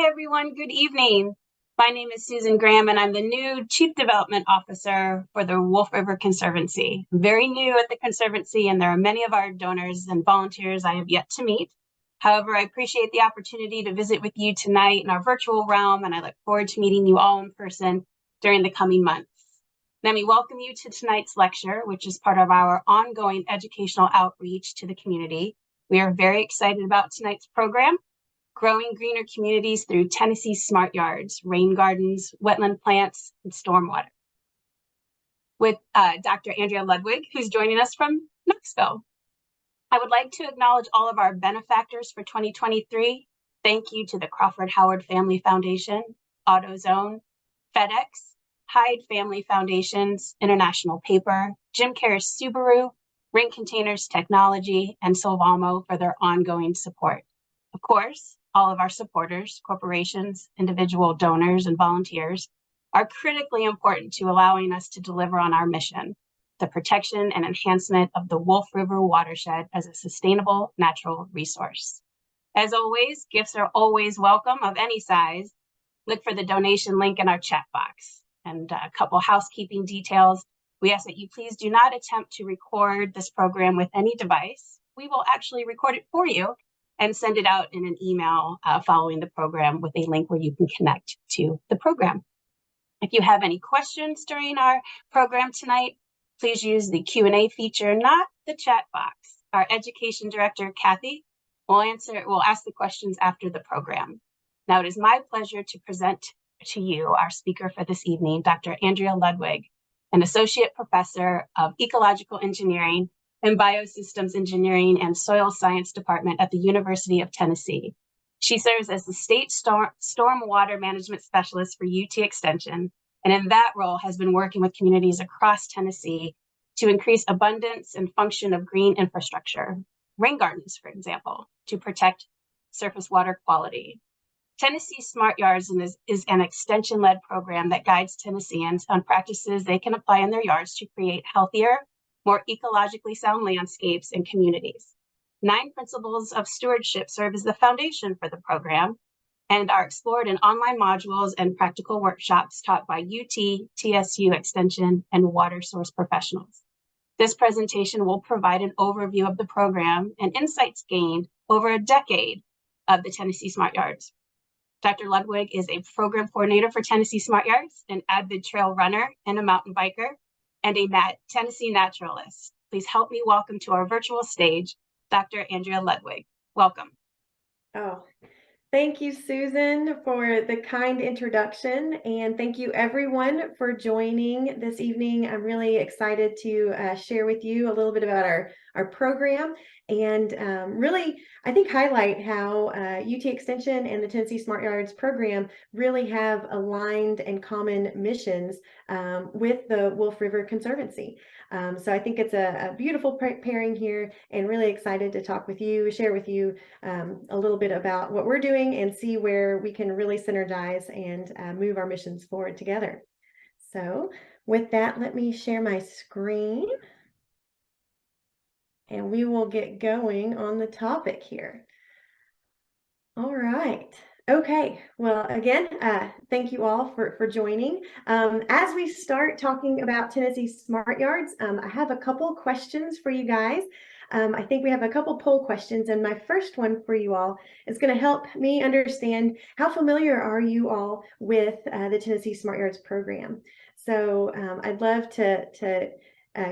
everyone. Good evening. My name is Susan Graham, and I'm the new Chief Development Officer for the Wolf River Conservancy. I'm very new at the Conservancy, and there are many of our donors and volunteers I have yet to meet. However, I appreciate the opportunity to visit with you tonight in our virtual realm, and I look forward to meeting you all in person during the coming months. Let me welcome you to tonight's lecture, which is part of our ongoing educational outreach to the community. We are very excited about tonight's program, Growing Greener Communities Through Tennessee Smart Yards, Rain Gardens, Wetland Plants, and Stormwater, with Dr. Andrea Ludwig, who's joining us from Knoxville. I would like to acknowledge all of our benefactors for 2023. Thank you to the Crawford Howard Family Foundation, AutoZone, FedEx, Hyde Family Foundations, International Paper, Jim Karras Subaru, Ring Containers Technology, and Solvamo for their ongoing support. Of course, all of our supporters, corporations, individual donors, and volunteers are critically important to allowing us to deliver on our mission, the protection and enhancement of the Wolf River watershed as a sustainable natural resource. As always, gifts are always welcome of any size. Look for the donation link in our chat box. And a couple housekeeping details. We ask that you please do not attempt to record this program with any device. We will actually record it for you and send it out in an email following the program with a link where you can connect to the program. If you have any questions during our program tonight, please use the Q&A feature, not the chat box. Our education director, Kathy, will ask the questions after the program. Now, it is my pleasure to present to you our speaker for this evening, Dr. Andrea Ludwig, an associate professor of ecological engineering and biosystems engineering and soil science department at the University of Tennessee. She serves as the state stormwater management specialist for UT Extension, and in that role has been working with communities across Tennessee to increase abundance and function of green infrastructure, rain gardens, for example, to protect surface water quality. Tennessee Smart Yards is an extension-led program that guides Tennesseans on practices they can apply in their yards to create healthier, more ecologically sound landscapes and communities. 9 principles of stewardship serve as the foundation for the program and are explored in online modules and practical workshops taught by UT, TSU Extension, and water source professionals. This presentation will provide an overview of the program and insights gained over a decade of the Tennessee Smart Yards. Dr. Ludwig is a program coordinator for Tennessee Smart Yards, an avid trail runner and a mountain biker, and a Tennessee naturalist. Please help me welcome to our virtual stage, Dr. Andrea Ludwig. Welcome. Oh, thank you, Susan, for the kind introduction, and thank you everyone for joining this evening. I'm really excited to share with you a little bit about our program and really, I think, highlight how UT Extension and the Tennessee Smart Yards program really have aligned and common missions with the Wolf River Conservancy. So I think it's a beautiful pairing here, and really excited to talk with you, share with you a little bit about what we're doing and see where we can really synergize and move our missions forward together. So with that, let me share my screen and we will get going on the topic here. All right. Okay, well, again, thank you all for joining. As we start talking about Tennessee Smart Yards, I have a couple questions for you guys. I think we have a couple poll questions, and my first one for you all is going to help me understand how familiar are you all with the Tennessee Smart Yards program. So I'd love to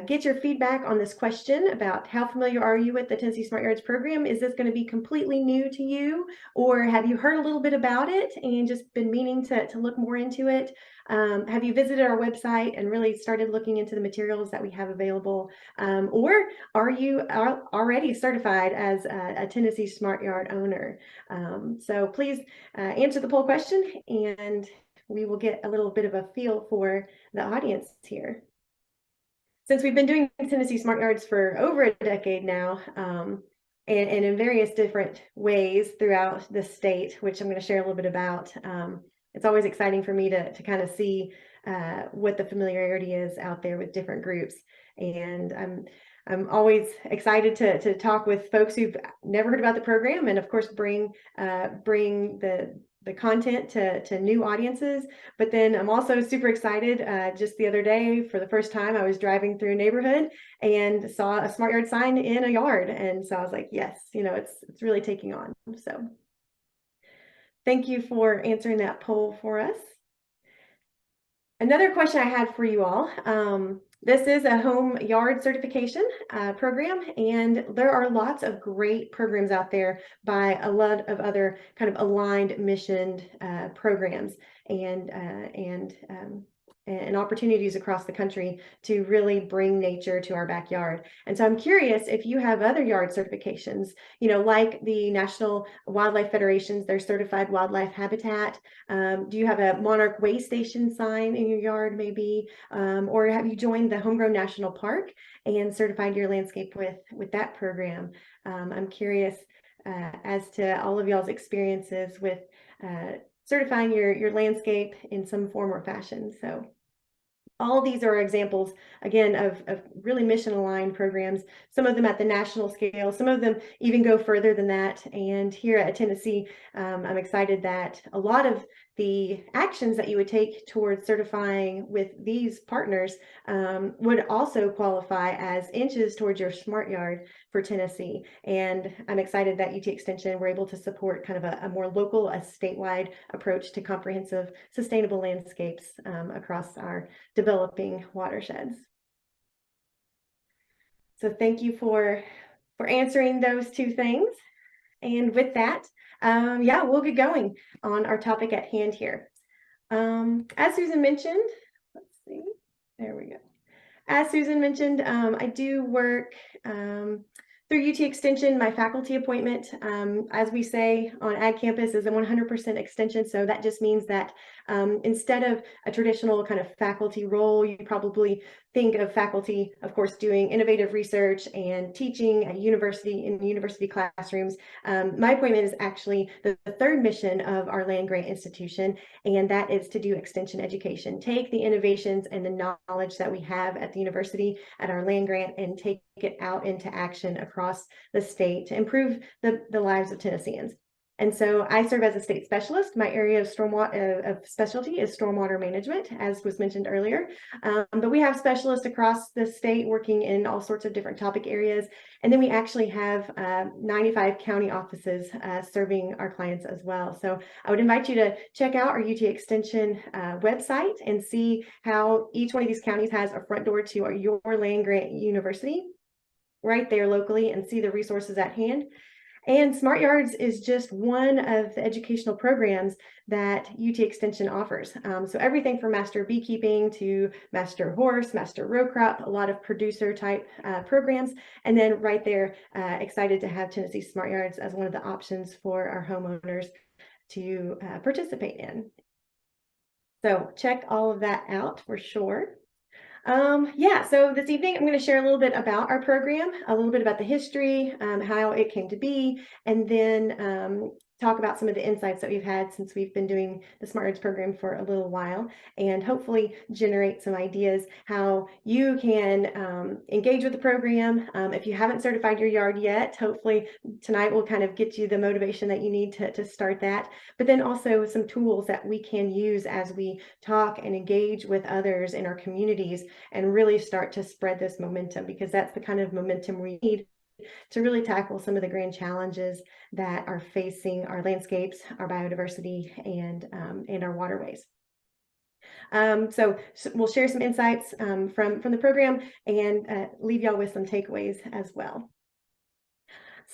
get your feedback on this question about how familiar are you with the Tennessee Smart Yards program. Is this going to be completely new to you, or have you heard a little bit about it and just been meaning to look more into it? Have you visited our website and really started looking into the materials that we have available? Or are you already certified as a Tennessee Smart Yard owner? So please answer the poll question, and we will get a little bit of a feel for the audience here. Since we've been doing Tennessee Smart Yards for over a decade now, and in various different ways throughout the state, which I'm going to share a little bit about, it's always exciting for me to kind of see what the familiarity is out there with different groups. And I'm always excited to talk with folks who've never heard about the program, and of course bring the content to new audiences. But then I'm also super excited. Just the other day, for the first time, I was driving through a neighborhood and saw a smart yard sign in a yard, and so I was like, yes, it's really taking on. So thank you for answering that poll for us. Another question I had for you all. This is a home yard certification program, and there are lots of great programs out there by a lot of other kind of aligned missioned programs and opportunities across the country to really bring nature to our backyard. And so I'm curious if you have other yard certifications, like the National Wildlife Federation's, their certified wildlife habitat. Do you have a monarch way station sign in your yard maybe? Or have you joined the Homegrown National Park and certified your landscape with that program? I'm curious as to all of y'all's experiences with certifying your landscape in some form or fashion. So all these are examples, again, of really mission-aligned programs, some of them at the national scale, some of them even go further than that. And here at Tennessee, I'm excited that a lot of the actions that you would take towards certifying with these partners would also qualify as inches towards your smart yard for Tennessee. And I'm excited that UT Extension were able to support kind of a more local, a statewide approach to comprehensive, sustainable landscapes across our developing watersheds. So thank you for answering those two things. And with that, yeah, we'll get going on our topic at hand here. As Susan mentioned, let's see, there we go. As Susan mentioned, I do work through UT Extension. My faculty appointment, as we say on Ag Campus, is a 100% extension. So that just means that instead of a traditional kind of faculty role, you probably think of faculty, of course, doing innovative research and teaching at university in university classrooms. My appointment is actually the third mission of our land grant institution, and that is to do extension education. Take the innovations and the knowledge that we have at the university at our land grant and take it out into action across the state to improve the lives of Tennesseans. And so I serve as a state specialist. My area of stormwater of specialty is stormwater management, as was mentioned earlier. But we have specialists across the state working in all sorts of different topic areas. And then we actually have 95 county offices serving our clients as well. So I would invite you to check out our UT Extension website and see how each one of these counties has a front door to your land grant university right there locally, and see the resources at hand. And Smart Yards is just one of the educational programs that UT Extension offers. So everything from master beekeeping to master horse, master row crop, a lot of producer type programs. And then right there, excited to have Tennessee Smart Yards as one of the options for our homeowners to participate in. So check all of that out for sure. Yeah, so this evening I'm going to share a little bit about our program, a little bit about the history, how it came to be, and then talk about some of the insights that we've had since we've been doing the Smart Yards program for a little while, and hopefully generate some ideas how you can engage with the program. If you haven't certified your yard yet, hopefully tonight will kind of get you the motivation that you need to start that, but then also some tools that we can use as we talk and engage with others in our communities and really start to spread this momentum, because that's the kind of momentum we need to really tackle some of the grand challenges that are facing our landscapes, our biodiversity, and our waterways. So we'll share some insights from the program and leave y'all with some takeaways as well.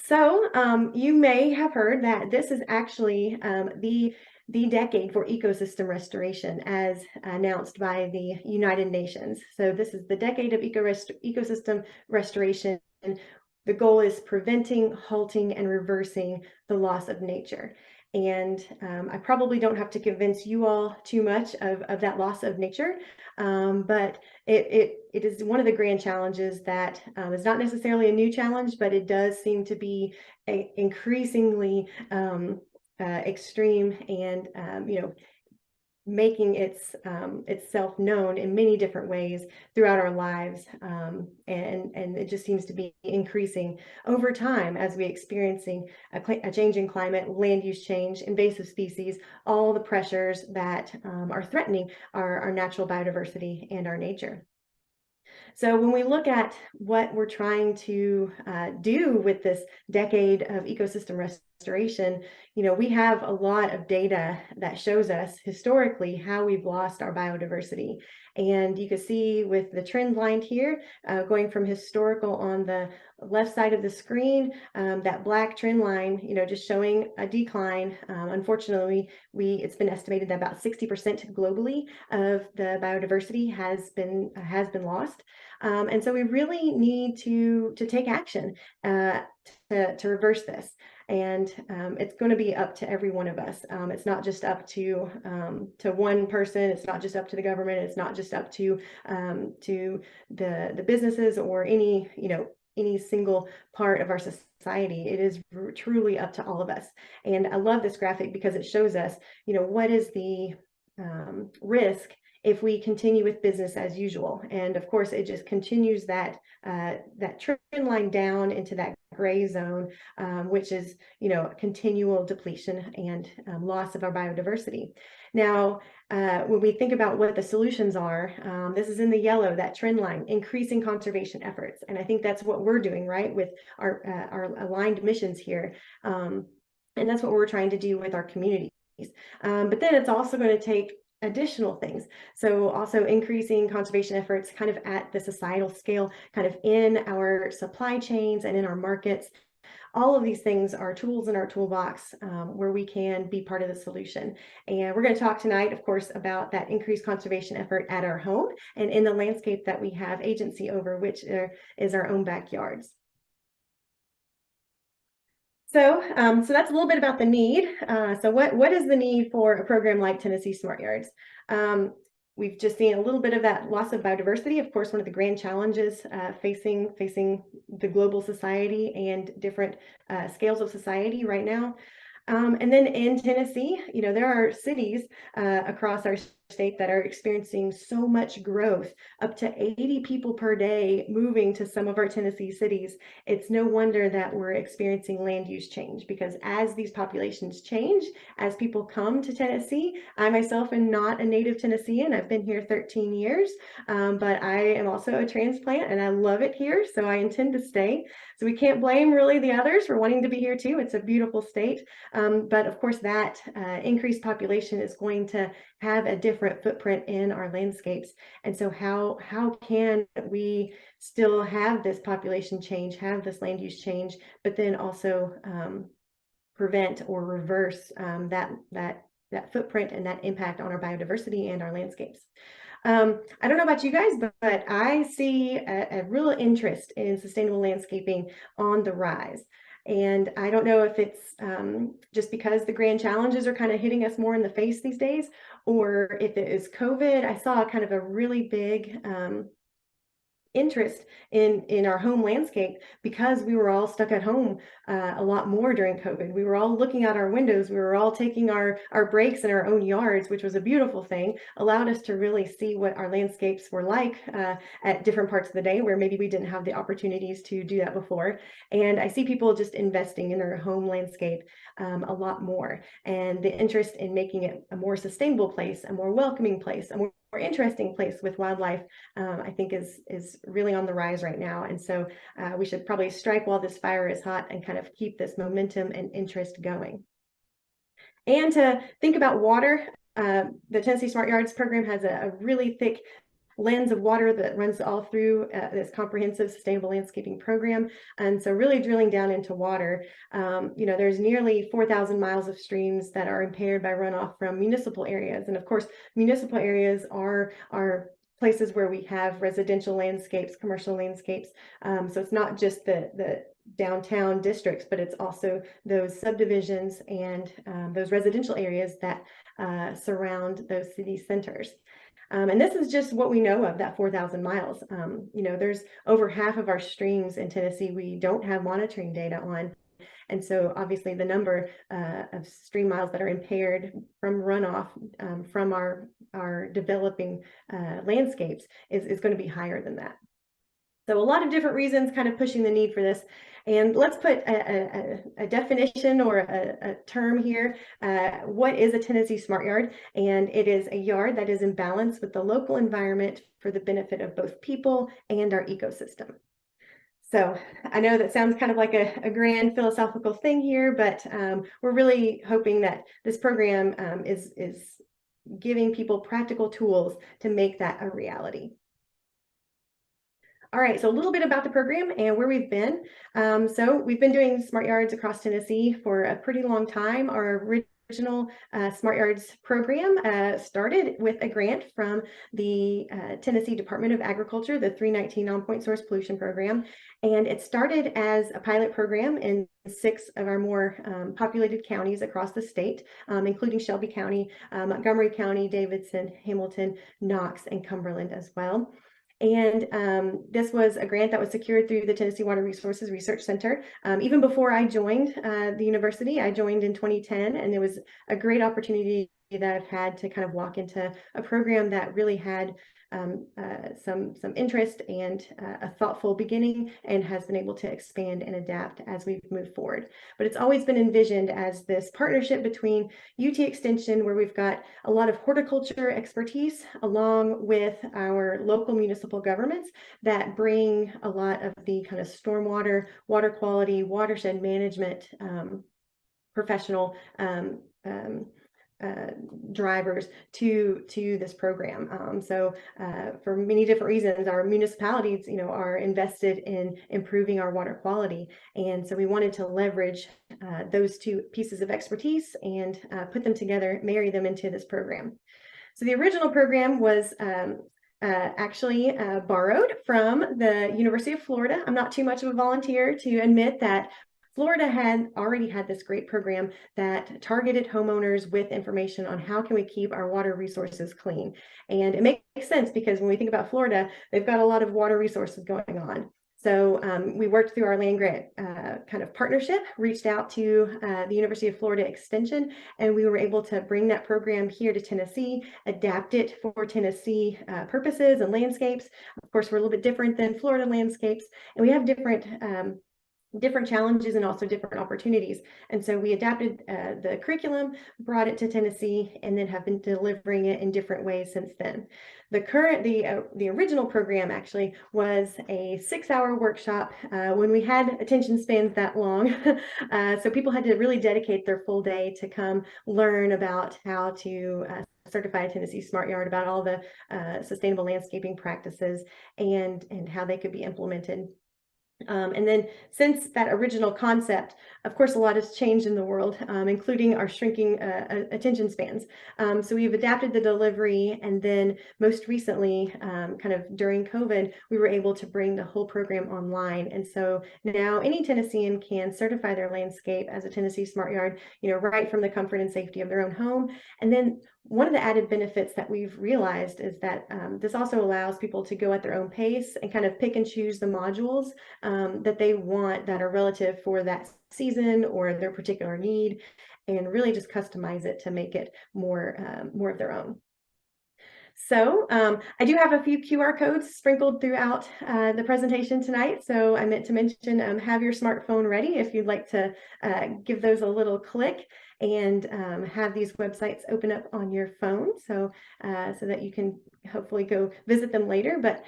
So you may have heard that this is actually the decade for ecosystem restoration, as announced by the United Nations. So this is the decade of ecosystem restoration. The goal is preventing, halting, and reversing the loss of nature. And I probably don't have to convince you all too much of that loss of nature, but it is one of the grand challenges that is not necessarily a new challenge, but it does seem to be increasingly extreme and making itself known in many different ways throughout our lives, and it just seems to be increasing over time as we experiencing a change in climate, land use change, invasive species, all the pressures that are threatening our natural biodiversity and our nature. So when we look at what we're trying to do with this decade of ecosystem restoration, we have a lot of data that shows us historically how we've lost our biodiversity. And you can see with the trend line here, going from historical on the left side of the screen, that black trend line, just showing a decline. Unfortunately, it's been estimated that about 60% globally of the biodiversity has been lost. And so we really need to take action to reverse this. And it's going to be up to every one of us. It's not just up to one person. It's not just up to the government. It's not just up to the businesses or any single part of our society. It is truly up to all of us. And I love this graphic because it shows us, what is the risk if we continue with business as usual. And of course, it just continues that trend line down into that gray zone, which is, continual depletion and loss of our biodiversity. Now, when we think about what the solutions are, this is in the yellow, that trend line, increasing conservation efforts. And I think that's what we're doing, right, with our aligned missions here. And that's what we're trying to do with our communities. But then it's also going to take additional things. So also increasing conservation efforts kind of at the societal scale, kind of in our supply chains and in our markets. All of these things are tools in our toolbox where we can be part of the solution. And we're going to talk tonight, of course, about that increased conservation effort at our home and in the landscape that we have agency over, which is our own backyards. So that's a little bit about the need. So what is the need for a program like Tennessee Smart Yards? We've just seen a little bit of that loss of biodiversity. Of course, one of the grand challenges facing the global society and different scales of society right now. And then in Tennessee, there are cities across our state that are experiencing so much growth, up to 80 people per day moving to some of our Tennessee cities. It's no wonder that we're experiencing land use change, because as these populations change, as people come to Tennessee, I myself am not a native Tennessean. I've been here 13 years, but I am also a transplant and I love it here, so I intend to stay. So we can't blame really the others for wanting to be here too. It's a beautiful state. But of course, that increased population is going to have a different footprint in our landscapes. And so how can we still have this population change, have this land use change, but then also prevent or reverse that footprint and that impact on our biodiversity and our landscapes? I don't know about you guys, but I see a real interest in sustainable landscaping on the rise. And I don't know if it's just because the grand challenges are kind of hitting us more in the face these days, or if it is COVID. I saw kind of a really big interest in our home landscape because we were all stuck at home a lot more during COVID. We were all looking out our windows. We were all taking our breaks in our own yards, which was a beautiful thing, allowed us to really see what our landscapes were like at different parts of the day where maybe we didn't have the opportunities to do that before. And I see people just investing in their home landscape a lot more, and the interest in making it a more sustainable place, a more welcoming place, a more interesting place with wildlife, I think is really on the rise right now. And so we should probably strike while this fire is hot and kind of keep this momentum and interest going. And to think about water, the Tennessee Smart Yards program has a really thick lens of water that runs all through this comprehensive sustainable landscaping program. And so really drilling down into water, there's nearly 4,000 miles of streams that are impaired by runoff from municipal areas. And of course, municipal areas are places where we have residential landscapes, commercial landscapes. So it's not just the downtown districts, but it's also those subdivisions and those residential areas that surround those city centers. And this is just what we know of that 4,000 miles. There's over half of our streams in Tennessee we don't have monitoring data on. And so obviously the number of stream miles that are impaired from runoff from our developing landscapes is going to be higher than that. So a lot of different reasons kind of pushing the need for this. And let's put a definition or a term here. What is a Tennessee Smart Yard? And it is a yard that is in balance with the local environment for the benefit of both people and our ecosystem. So I know that sounds kind of like a grand philosophical thing here, but we're really hoping that this program is giving people practical tools to make that a reality. All right, so a little bit about the program and where we've been. So we've been doing Smart Yards across Tennessee for a pretty long time. Our original Smart Yards program started with a grant from the Tennessee Department of Agriculture, the 319 Non-Point Source Pollution Program. And it started as a pilot program in 6 of our more populated counties across the state, including Shelby County, Montgomery County, Davidson, Hamilton, Knox, and Cumberland as well. And this was a grant that was secured through the Tennessee Water Resources Research Center. Even before I joined the university, I joined in 2010, and it was a great opportunity that I've had to kind of walk into a program that really had some interest and a thoughtful beginning, and has been able to expand and adapt as we've moved forward. But it's always been envisioned as this partnership between UT Extension, where we've got a lot of horticulture expertise, along with our local municipal governments that bring a lot of the kind of stormwater, water quality, watershed management professional drivers to this program. So for many different reasons, our municipalities, are invested in improving our water quality. And so we wanted to leverage those 2 pieces of expertise and put them together, marry them into this program. So the original program was actually borrowed from the University of Florida. I'm not too much of a volunteer to admit that Florida had already had this great program that targeted homeowners with information on how can we keep our water resources clean. And it makes sense because when we think about Florida, they've got a lot of water resources going on. So we worked through our land grant kind of partnership, reached out to the University of Florida Extension, and we were able to bring that program here to Tennessee, adapt it for Tennessee purposes and landscapes. Of course, we're a little bit different than Florida landscapes, and we have different challenges and also different opportunities. And so we adapted the curriculum, brought it to Tennessee, and then have been delivering it in different ways since then. The original program actually was a 6-hour workshop when we had attention spans that long. So people had to really dedicate their full day to come learn about how to certify a Tennessee Smart Yard, about all the sustainable landscaping practices and how they could be implemented. And then since that original concept, of course, a lot has changed in the world, including our shrinking attention spans. So we've adapted the delivery, and then most recently, kind of during COVID, we were able to bring the whole program online. And so now any Tennessean can certify their landscape as a Tennessee Smart Yard, right from the comfort and safety of their own home. And then one of the added benefits that we've realized is that this also allows people to go at their own pace and kind of pick and choose the modules that they want that are relative for that season or their particular need, and really just customize it to make it more of their own. So I do have a few QR codes sprinkled throughout the presentation tonight. So I meant to mention, have your smartphone ready if you'd like to give those a little click, and have these websites open up on your phone so that you can hopefully go visit them later. But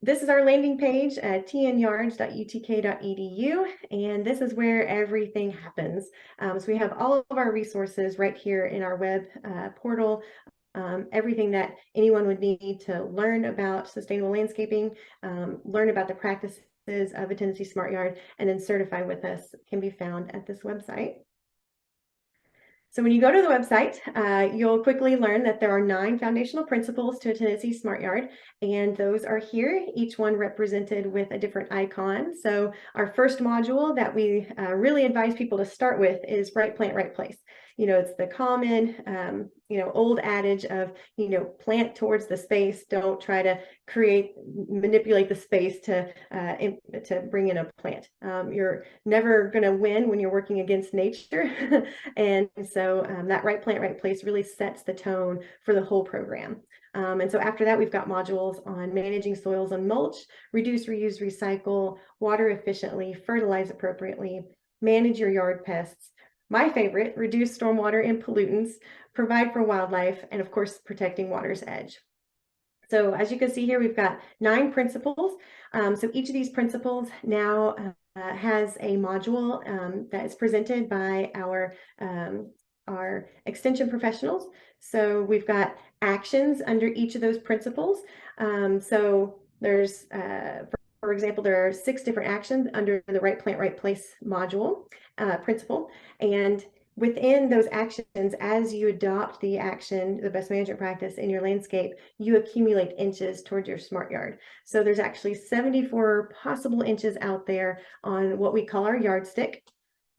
this is our landing page at tnyards.utk.edu, and this is where everything happens. So we have all of our resources right here in our web portal. Everything that anyone would need to learn about sustainable landscaping, learn about the practices of a Tennessee Smart Yard, and then certify with us can be found at this website. So when you go to the website, you'll quickly learn that there are 9 foundational principles to a Tennessee Smart Yard, and those are here, each one represented with a different icon. So our first module that we really advise people to start with is Right Plant, Right Place. it's the common, old adage of, plant towards the space. Don't try to manipulate the space to bring in a plant. You're never going to win when you're working against nature. And so that right plant, right place really sets the tone for the whole program. And so after that, we've got modules on managing soils and mulch, reduce, reuse, recycle, water efficiently, fertilize appropriately, manage your yard pests. My favorite, reduce stormwater and pollutants, provide for wildlife, and of course, protecting water's edge. So as you can see here, we've got 9 principles. So each of these principles now has a module that is presented by our extension professionals. So we've got actions under each of those principles. So there's, for example, there are 6 different actions under the right plant, right place module principle. And within those actions, as you adopt the action, the best management practice in your landscape, you accumulate inches towards your smart yard. So there's actually 74 possible inches out there on what we call our yardstick.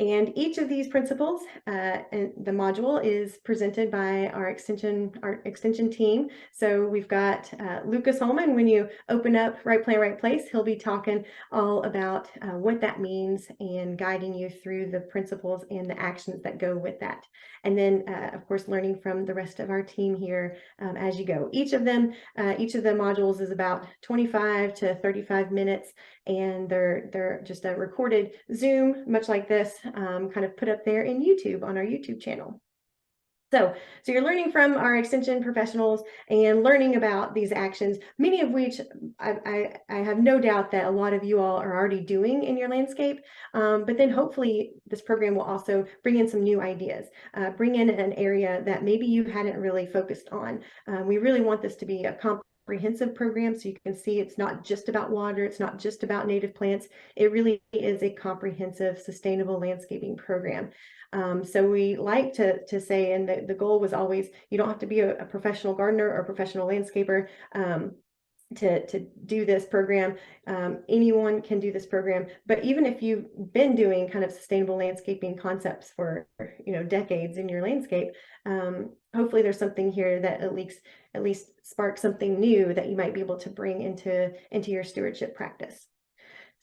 And each of these principles, and the module is presented by our extension team. So we've got Lucas Holman. When you open up Right Plant, Right Place, he'll be talking all about what that means and guiding you through the principles and the actions that go with that. And then, of course, learning from the rest of our team here as you go. Each of the modules is about 25 to 35 minutes, and they're just a recorded Zoom, much like this, kind of put up there in YouTube on our YouTube channel. So you're learning from our extension professionals and learning about these actions, many of which I have no doubt that a lot of you all are already doing in your landscape. But then hopefully this program will also bring in some new ideas, bring in an area that maybe you hadn't really focused on. We really want this to be a comprehensive program, so you can see it's not just about water, it's not just about native plants. It really is a comprehensive, sustainable landscaping program. So we like to say, and the goal was always, you don't have to be a professional gardener or a professional landscaper to do this program. Anyone can do this program, but even if you've been doing kind of sustainable landscaping concepts for decades in your landscape, hopefully there's something here that at least sparks something new that you might be able to bring into your stewardship practice.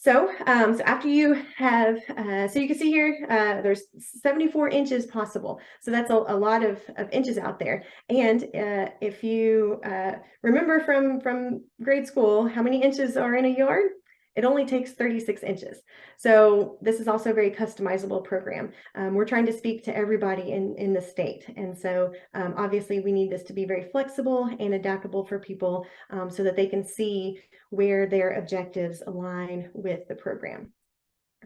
So, so after you have, so you can see here, there's 74 inches possible. So that's a lot of inches out there. And if you remember from grade school, how many inches are in a yard? It only takes 36 inches. So this is also a very customizable program. We're trying to speak to everybody in the state. And so obviously we need this to be very flexible and adaptable for people so that they can see where their objectives align with the program.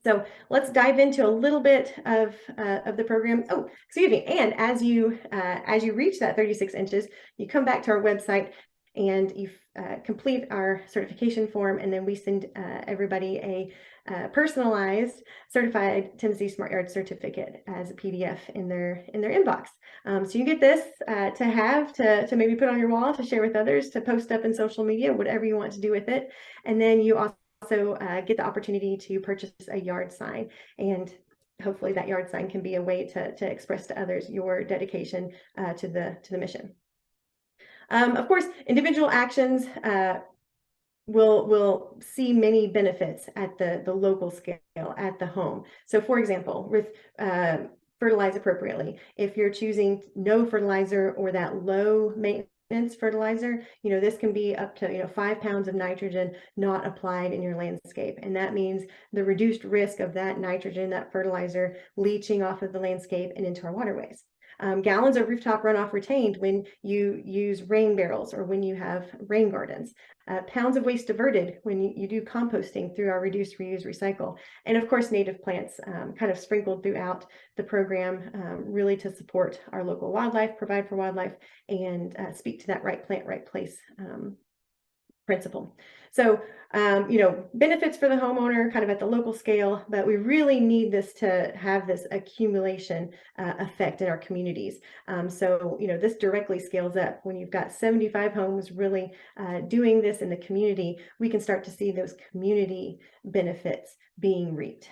So let's dive into a little bit of the program. Oh, excuse me. And as you reach that 36 inches, you come back to our website and you complete our certification form, and then we send everybody a personalized certified Tennessee Smart Yard certificate as a PDF in their inbox. So you get this to maybe put on your wall, to share with others, to post up in social media, whatever you want to do with it. And then you also get the opportunity to purchase a yard sign, and hopefully that yard sign can be a way to express to others your dedication to the mission. Of course, individual actions will see many benefits at the local scale, at the home. So for example, with fertilize appropriately. If you're choosing no fertilizer or that low maintenance fertilizer, this can be up to 5 pounds of nitrogen not applied in your landscape. And that means the reduced risk of that nitrogen, that fertilizer, leaching off of the landscape and into our waterways. Gallons of rooftop runoff retained when you use rain barrels or when you have rain gardens. Pounds of waste diverted when you do composting through our reduce, reuse, recycle. And of course, native plants kind of sprinkled throughout the program, really to support our local wildlife, provide for wildlife, and speak to that right plant, right place principle. So, benefits for the homeowner kind of at the local scale, but we really need this to have this accumulation effect in our communities. So, this directly scales up. When you've got 75 homes really doing this in the community, we can start to see those community benefits being reaped.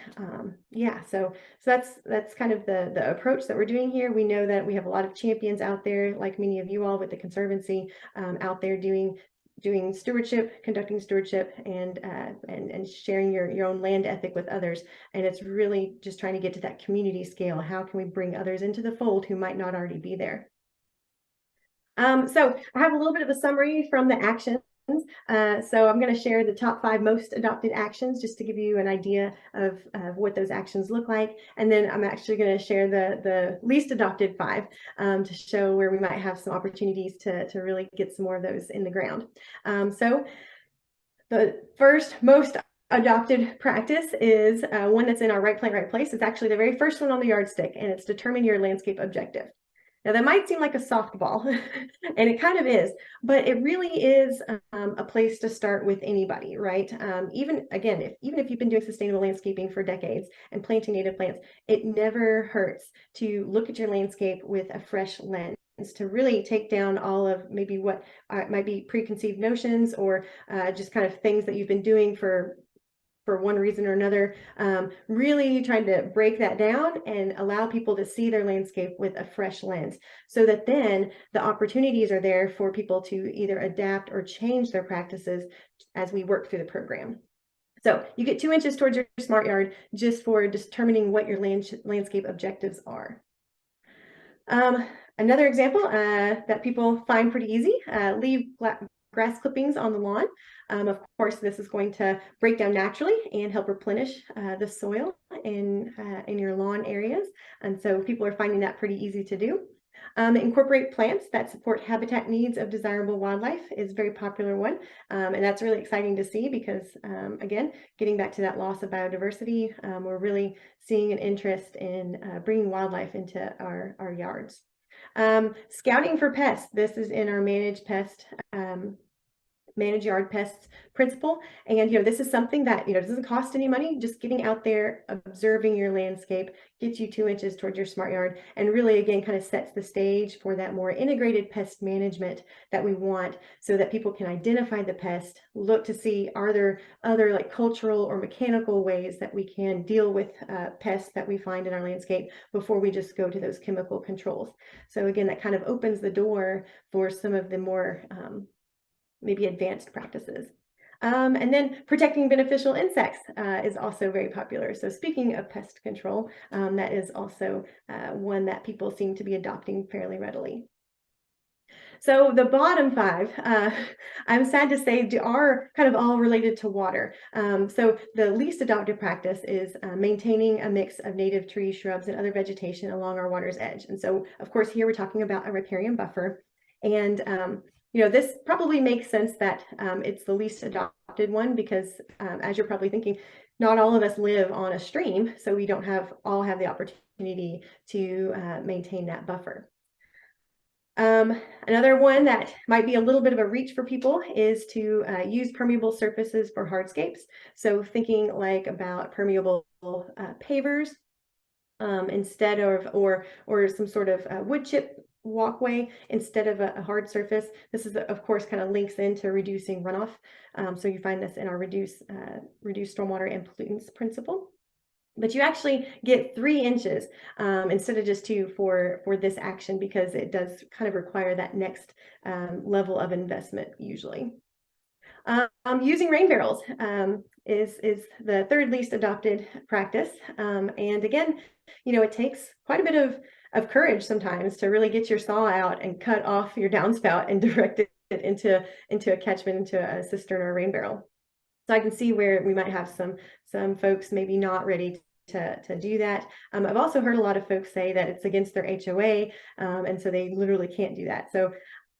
So that's kind of the approach that we're doing here. We know that we have a lot of champions out there, like many of you all with the Conservancy, out there doing stewardship, conducting stewardship, and sharing your own land ethic with others. And it's really just trying to get to that community scale. How can we bring others into the fold who might not already be there? So I have a little bit of a summary from the actions. So I'm going to share the top 5 most adopted actions just to give you an idea of what those actions look like. And then I'm actually going to share the least adopted 5 to show where we might have some opportunities to really get some more of those in the ground. So the first most adopted practice is one that's in our Right Plant, Right Place. It's actually the very first one on the yardstick, and it's determine your landscape objective. Now that might seem like a softball, and it kind of is, but it really is a place to start with anybody, right? Even if you've been doing sustainable landscaping for decades and planting native plants, it never hurts to look at your landscape with a fresh lens, to really take down all of maybe what might be preconceived notions or just kind of things that you've been doing for one reason or another, really trying to break that down and allow people to see their landscape with a fresh lens, so that then the opportunities are there for people to either adapt or change their practices as we work through the program. So you get 2 inches towards your smart yard just for determining what your landscape objectives are. Another example that people find pretty easy, leave grass clippings on the lawn. Of course, this is going to break down naturally and help replenish the soil in your lawn areas. And so people are finding that pretty easy to do. Incorporate plants that support habitat needs of desirable wildlife is a very popular one. And that's really exciting to see because, again, getting back to that loss of biodiversity, we're really seeing an interest in bringing wildlife into our yards. Scouting for pests. This is in our manage yard pests principle. And, this is something that, doesn't cost any money. Just getting out there, observing your landscape gets you 2 inches towards your smart yard, and really, again, kind of sets the stage for that more integrated pest management that we want, so that people can identify the pest, look to see, are there other like cultural or mechanical ways that we can deal with pests that we find in our landscape before we just go to those chemical controls. So again, that kind of opens the door for some of the more maybe advanced practices. And then protecting beneficial insects is also very popular. So speaking of pest control, that is also one that people seem to be adopting fairly readily. So the bottom 5, I'm sad to say, are kind of all related to water. So the least adopted practice is maintaining a mix of native trees, shrubs, and other vegetation along our water's edge. And so, of course, here we're talking about a riparian buffer. And this probably makes sense that it's the least adopted one because, as you're probably thinking, not all of us live on a stream, so we don't all have the opportunity to maintain that buffer. Another one that might be a little bit of a reach for people is to use permeable surfaces for hardscapes. So thinking like about permeable pavers instead of, or some sort of wood chip walkway instead of a hard surface. This is, of course, kind of links into reducing runoff. So you find this in our reduce stormwater and pollutants principle. But you actually get 3 inches instead of just 2 for this action, because it does kind of require that next level of investment usually. Using rain barrels is the 3rd least adopted practice. And again, it takes quite a bit of courage sometimes to really get your saw out and cut off your downspout and direct it into a catchment, into a cistern or a rain barrel. So I can see where we might have some folks maybe not ready to do that. I've also heard a lot of folks say that it's against their HOA, and so they literally can't do that. So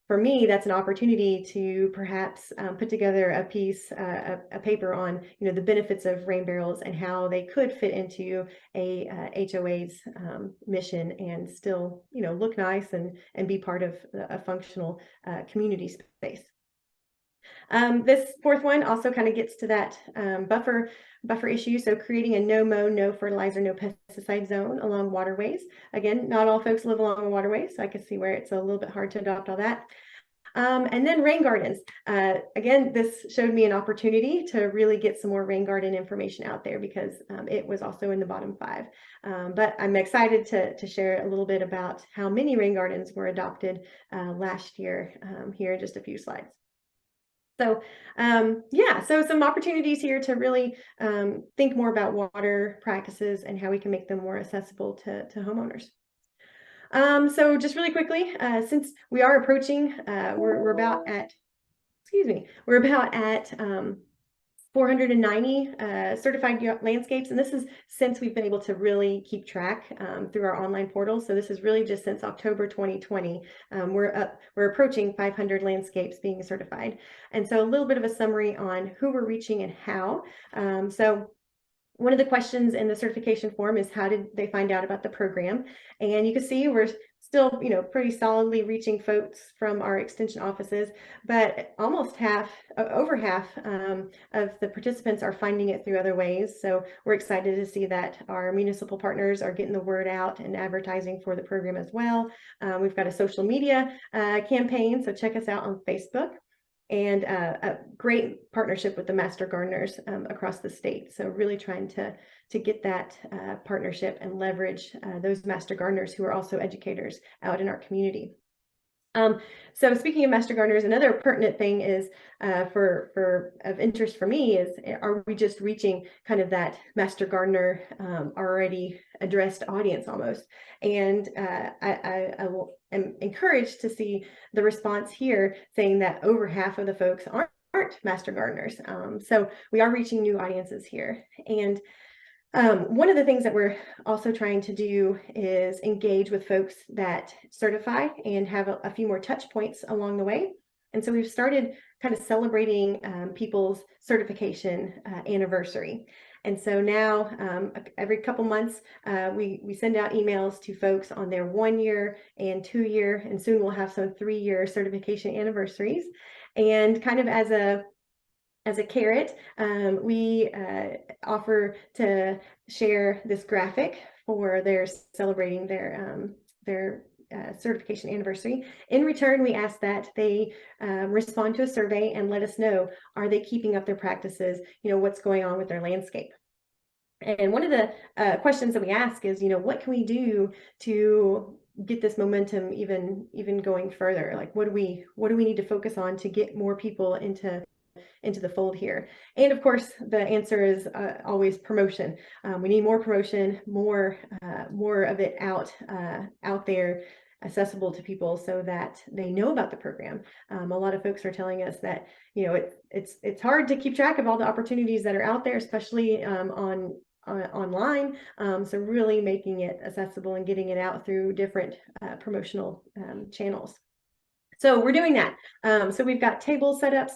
for me, that's an opportunity to perhaps put together a piece, a paper on, the benefits of rain barrels and how they could fit into a HOA's mission and still, look nice and be part of a functional community space. This fourth one also kind of gets to that buffer issue. So creating a no mow, no fertilizer, no pesticide zone along waterways. Again, not all folks live along a waterway, so I can see where it's a little bit hard to adopt all that. And then rain gardens. Again, this showed me an opportunity to really get some more rain garden information out there, because it was also in the bottom 5. But I'm excited to share a little bit about how many rain gardens were adopted last year here in just a few slides. So yeah, so some opportunities here to really think more about water practices and how we can make them more accessible to homeowners. So just really quickly, since we are approaching, we're about at, we're about at 490 certified landscapes, and this is since we've been able to really keep track through our online portal. So this is really just since October 2020. We're approaching 500 landscapes being certified, and so a little bit of a summary on who we're reaching and how. So one of the questions in the certification form is, how did they find out about the program? And you can see we're still, pretty solidly reaching folks from our extension offices, but almost over half of the participants are finding it through other ways. So we're excited to see that our municipal partners are getting the word out and advertising for the program as well. We've got a social media campaign, so check us out on Facebook, and a great partnership with the Master Gardeners across the state. So really trying to get that partnership and leverage those Master Gardeners who are also educators out in our community. So speaking of Master Gardeners, another pertinent thing is of interest for me is, are we just reaching kind of that Master Gardener already addressed audience almost? And I am encouraged to see the response here saying that over half of the folks aren't Master Gardeners. So we are reaching new audiences here. And one of the things that we're also trying to do is engage with folks that certify and have a few more touch points along the way. And so we've started kind of celebrating people's certification anniversary. And so now every couple months, we send out emails to folks on their 1-year and 2-year, and soon we'll have some 3-year certification anniversaries. And kind of as a carrot, we offer to share this graphic for their celebrating their certification anniversary. In return, we ask that they respond to a survey and let us know, are they keeping up their practices? What's going on with their landscape? And one of the questions that we ask is, what can we do to get this momentum even going further? Like, what do we need to focus on to get more people into the fold here? And of course, the answer is always promotion. We need more promotion, more of it out there, accessible to people, so that they know about the program. A lot of folks are telling us that it's hard to keep track of all the opportunities that are out there, especially online. So really making it accessible and getting it out through different promotional channels. So we're doing that. So we've got table setups.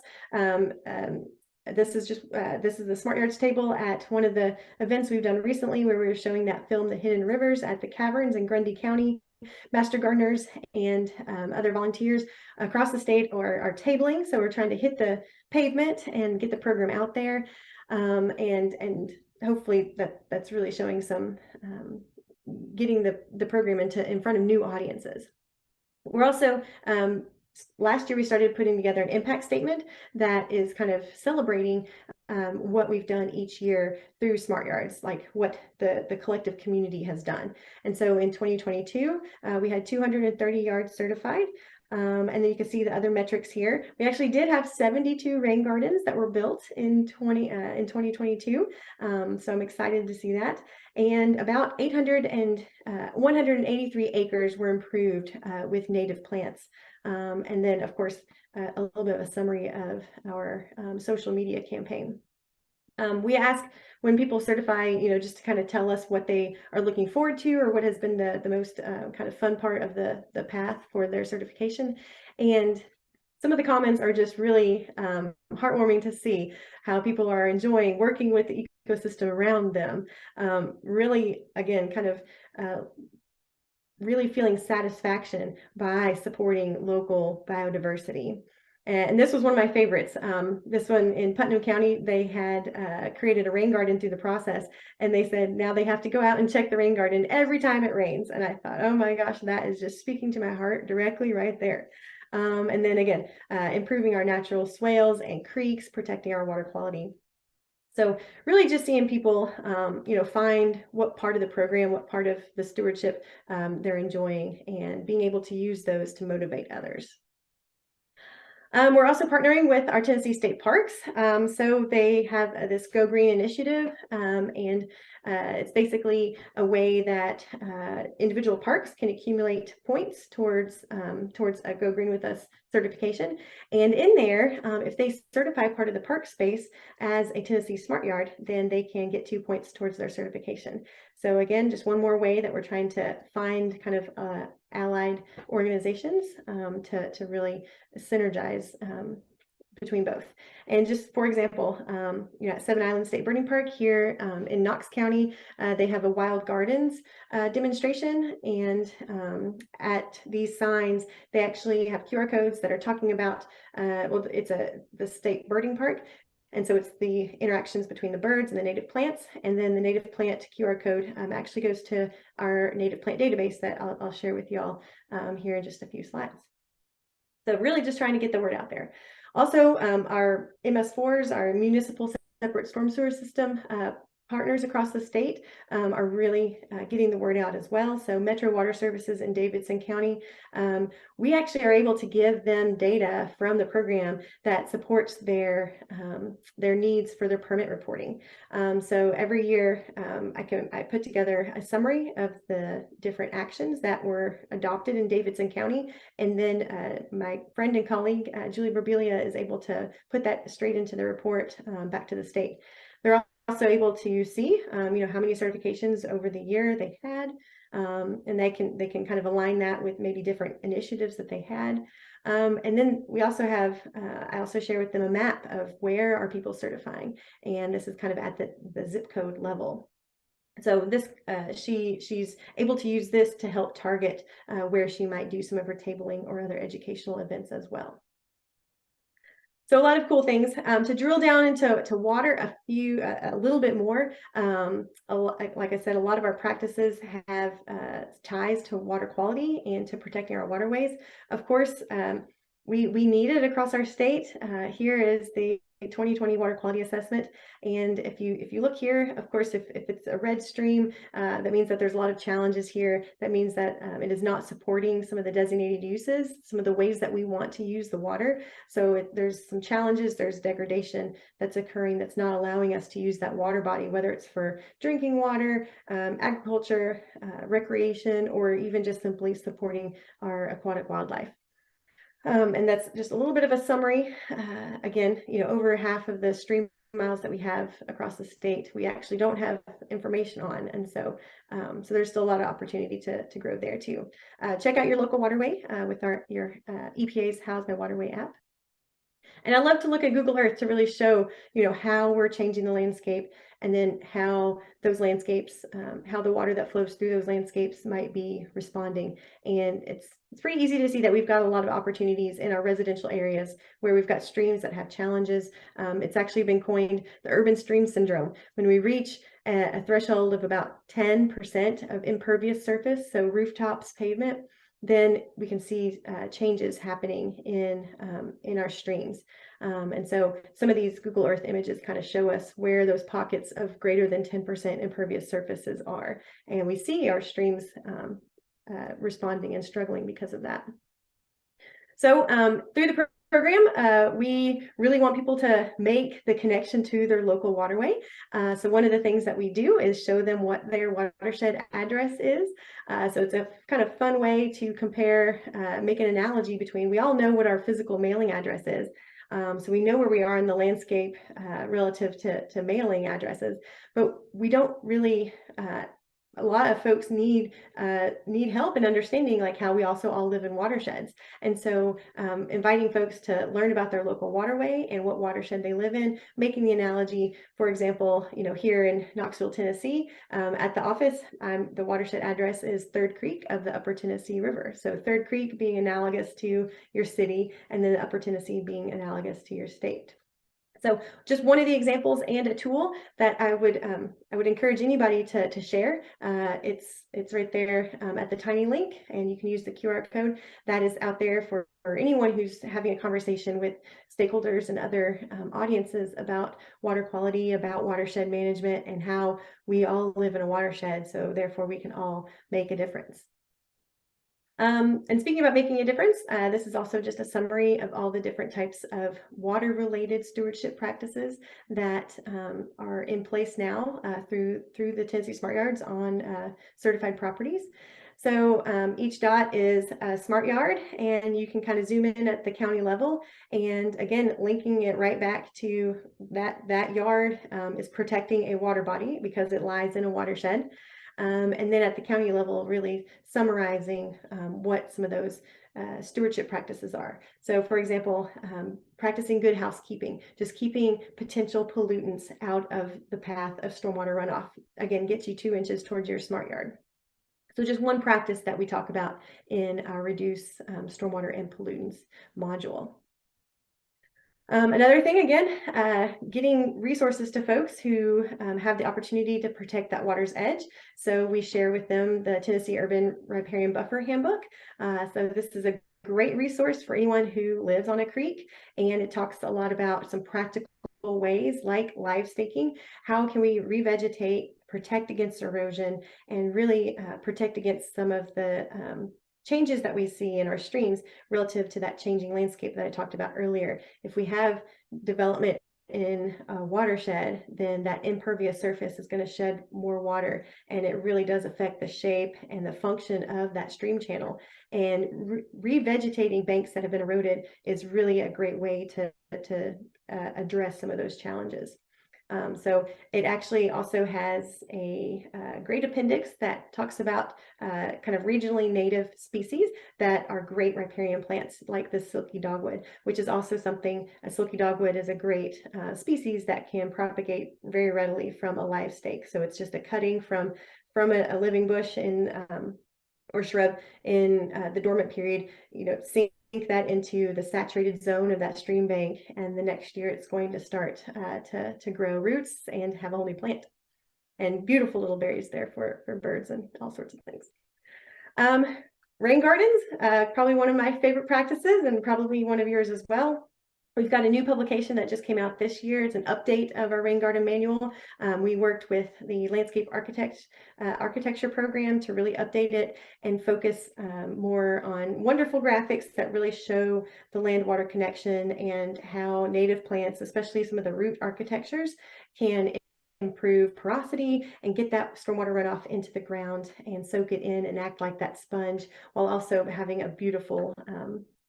This is the Smart Yards table at one of the events we've done recently, where we were showing that film, The Hidden Rivers, at the Caverns in Grundy County. Master Gardeners and other volunteers across the state are tabling. So we're trying to hit the pavement and get the program out there. And hopefully that's really showing some getting the program in front of new audiences. We're also last year we started putting together an impact statement that is kind of celebrating what we've done each year through Smart Yards, like what the collective community has done. And so in 2022, we had 230 yards certified. And then you can see the other metrics here. We actually did have 72 rain gardens that were built in 2022. So I'm excited to see that. And about 183 acres were improved with native plants. And then, of course, a little bit of a summary of our social media campaign. We ask when people certify, just to kind of tell us what they are looking forward to, or what has been the most kind of fun part of the path for their certification. And some of the comments are just really heartwarming to see how people are enjoying working with the ecosystem around them. Really, again, kind of really feeling satisfaction by supporting local biodiversity. And this was one of my favorites. This one in Putnam County, they had created a rain garden through the process. And they said now they have to go out and check the rain garden every time it rains. And I thought, oh my gosh, that is just speaking to my heart directly right there. And then again, improving our natural swales and creeks, protecting our water quality. So really just seeing people, find what part of the program, what part of the stewardship they're enjoying, and being able to use those to motivate others. We're also partnering with our Tennessee State Parks. So they have this Go Green initiative, and it's basically a way that individual parks can accumulate points towards a Go Green with Us certification. And in there, if they certify part of the park space as a Tennessee Smart Yard, then they can get 2 points towards their certification. So again, just one more way that we're trying to find kind of allied organizations to really synergize between both. And just for example, at Seven Island State Birding Park here in Knox County, they have a Wild Gardens demonstration, and at these signs, they actually have QR codes that are talking about, it's the state birding park. And so it's the interactions between the birds and the native plants. And then the native plant QR code actually goes to our native plant database that I'll share with y'all here in just a few slides. So really just trying to get the word out there. Also, our MS4s, our municipal separate storm sewer system partners across the state are really getting the word out as well. So Metro Water Services in Davidson County, we actually are able to give them data from the program that supports their needs for their permit reporting. So every year I put together a summary of the different actions that were adopted in Davidson County, and then my friend and colleague Julie Burbelia is able to put that straight into the report back to the state. They're also able to see, how many certifications over the year they had, and they can kind of align that with maybe different initiatives that they had. And then we also have, I also share with them a map of where are people certifying, and this is kind of at the zip code level. So this, she's able to use this to help target where she might do some of her tabling or other educational events as well. So a lot of cool things. To drill down into water a little bit more, like I said, a lot of our practices have ties to water quality and to protecting our waterways. Of course, we need it across our state. Here is the 2020 water quality assessment, and if you look here, of course, if it's a red stream, that means that there's a lot of challenges here. That means that it is not supporting some of the designated uses, some of the ways that we want to use the water. So there's some challenges, there's degradation that's occurring that's not allowing us to use that water body, whether it's for drinking water, agriculture, recreation, or even just simply supporting our aquatic wildlife. And that's just a little bit of a summary. Again, over half of the stream miles that we have across the state, we actually don't have information on. And so there's still a lot of opportunity to grow there too. Check out your local waterway with your EPA's How's My Waterway app. And I love to look at Google Earth to really show, how we're changing the landscape, and then how those landscapes, how the water that flows through those landscapes might be responding. And it's pretty easy to see that we've got a lot of opportunities in our residential areas where we've got streams that have challenges. It's actually been coined the urban stream syndrome. When we reach a threshold of about 10% of impervious surface, so rooftops, pavement, then we can see changes happening in our streams. And so some of these Google Earth images kind of show us where those pockets of greater than 10% impervious surfaces are. And we see our streams responding and struggling because of that. So through the program, we really want people to make the connection to their local waterway. So one of the things that we do is show them what their watershed address is. So it's a kind of fun way to compare, make an analogy between, we all know what our physical mailing address is. So we know where we are in the landscape relative to mailing addresses, but we don't really a lot of folks need help in understanding like how we also all live in watersheds. And so inviting folks to learn about their local waterway and what watershed they live in, making the analogy, for example, here in Knoxville, Tennessee, at the office, the watershed address is Third Creek of the Upper Tennessee River. So Third Creek being analogous to your city, and then the Upper Tennessee being analogous to your state. So just one of the examples and a tool that I would encourage anybody to share. It's right there at the tiny link, and you can use the QR code that is out there for anyone who's having a conversation with stakeholders and other audiences about water quality, about watershed management, and how we all live in a watershed, so therefore we can all make a difference. And speaking about making a difference, this is also just a summary of all the different types of water-related stewardship practices that are in place now through the Tennessee Smart Yards on certified properties. So each dot is a smart yard, and you can kind of zoom in at the county level. And again, linking it right back to that yard is protecting a water body because it lies in a watershed. And then at the county level, really summarizing what some of those stewardship practices are. So for example, practicing good housekeeping, just keeping potential pollutants out of the path of stormwater runoff, again, gets you 2 inches towards your smart yard. So just one practice that we talk about in our Reduce Stormwater and Pollutants module. Another thing, again, getting resources to folks who have the opportunity to protect that water's edge. So we share with them the Tennessee Urban Riparian Buffer Handbook. So this is a great resource for anyone who lives on a creek, and it talks a lot about some practical ways like live staking. How can we revegetate, protect against erosion, and really protect against some of the changes that we see in our streams relative to that changing landscape that I talked about earlier. If we have development in a watershed, then that impervious surface is going to shed more water, and it really does affect the shape and the function of that stream channel. And revegetating banks that have been eroded is really a great way to address some of those challenges. So it actually also has a great appendix that talks about kind of regionally native species that are great riparian plants, like the silky dogwood, which is also something. A silky dogwood is a great species that can propagate very readily from a live stake. So it's just a cutting from a living bush in or shrub in the dormant period, sink that into the saturated zone of that stream bank, and the next year it's going to start to grow roots and have a whole new plant, and beautiful little berries there for birds and all sorts of things. Rain gardens, probably one of my favorite practices, and probably one of yours as well. We've got a new publication that just came out this year. It's an update of our rain garden manual. We worked with the landscape architecture program to really update it and focus more on wonderful graphics that really show the land-water connection and how native plants, especially some of the root architectures, can improve porosity and get that stormwater runoff into the ground and soak it in and act like that sponge, while also having a beautiful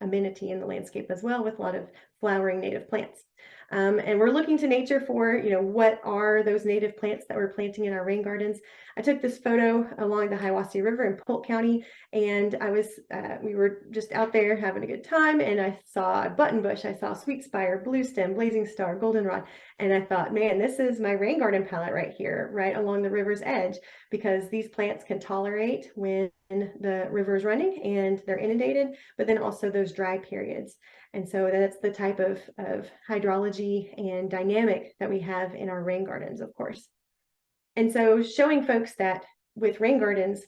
amenity in the landscape as well, with a lot of flowering native plants. And we're looking to nature for, what are those native plants that we're planting in our rain gardens. I took this photo along the Hiwassee River in Polk County, and we were just out there having a good time, and I saw a buttonbush, I saw sweet spire, blue stem, blazing star, goldenrod, and I thought, man, this is my rain garden palette right here, right along the river's edge, because these plants can tolerate when the river is running and they're inundated, but then also those dry periods. And so that's the type of hydrology and dynamic that we have in our rain gardens, of course. And so showing folks that with rain gardens,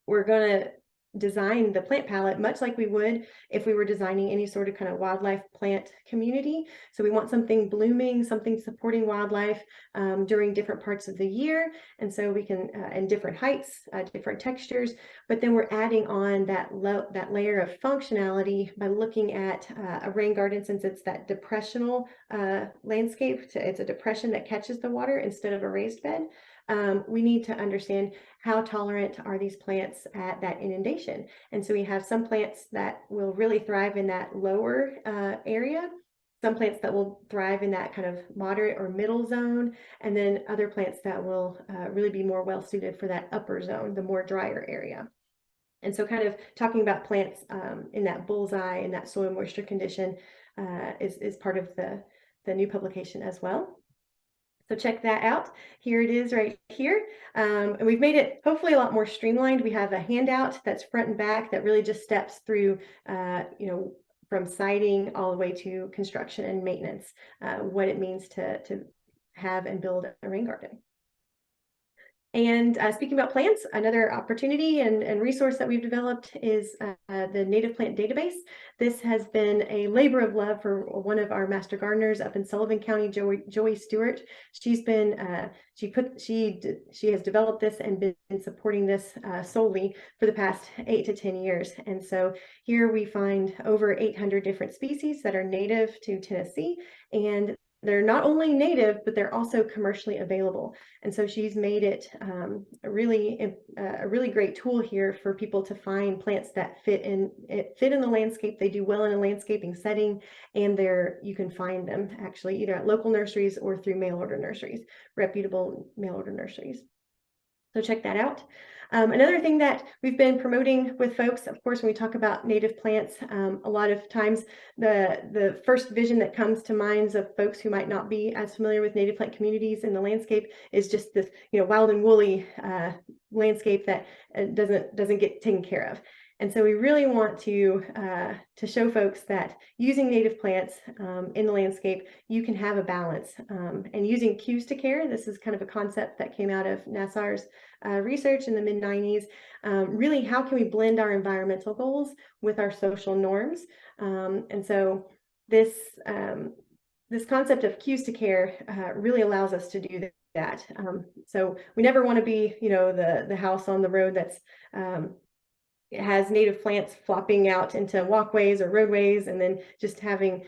we're going to design the plant palette much like we would if we were designing any sort of kind of wildlife plant community. So we want something blooming, something supporting wildlife during different parts of the year. And so we can, in different heights, different textures, but then we're adding on that layer of functionality by looking at a rain garden, since it's that depressional landscape. It's a depression that catches the water instead of a raised bed. We need to understand how tolerant are these plants at that inundation. And so we have some plants that will really thrive in that lower area, some plants that will thrive in that kind of moderate or middle zone, and then other plants that will really be more well suited for that upper zone, the more drier area. And so kind of talking about plants in that bullseye and that soil moisture condition is part of the new publication as well. So check that out. Here it is right here. And we've made it hopefully a lot more streamlined. We have a handout that's front and back that really just steps through, from siting all the way to construction and maintenance, what it means to have and build a rain garden. And speaking about plants, another opportunity and resource that we've developed is the Native Plant Database. This has been a labor of love for one of our master gardeners up in Sullivan County, Joey Stewart. She's been she has developed this and been supporting this solely for the past 8 to 10 years. And so here we find over 800 different species that are native to Tennessee, and they're not only native, but they're also commercially available. And so she's made it a really great tool here for people to find plants that fit in the landscape. They do well in a landscaping setting, and you can find them actually either at local nurseries or through mail order nurseries, reputable mail order nurseries. So check that out. Another thing that we've been promoting with folks, of course, when we talk about native plants, a lot of times the first vision that comes to minds of folks who might not be as familiar with native plant communities in the landscape is just this, wild and woolly landscape that doesn't get taken care of. And so we really want to show folks that using native plants in the landscape, you can have a balance. And using cues to care, this is kind of a concept that came out of NASAR's research in the mid-90s. Really, how can we blend our environmental goals with our social norms? And so this concept of cues to care really allows us to do that. So we never want to be, the house on the road that's it has native plants flopping out into walkways or roadways, and then just having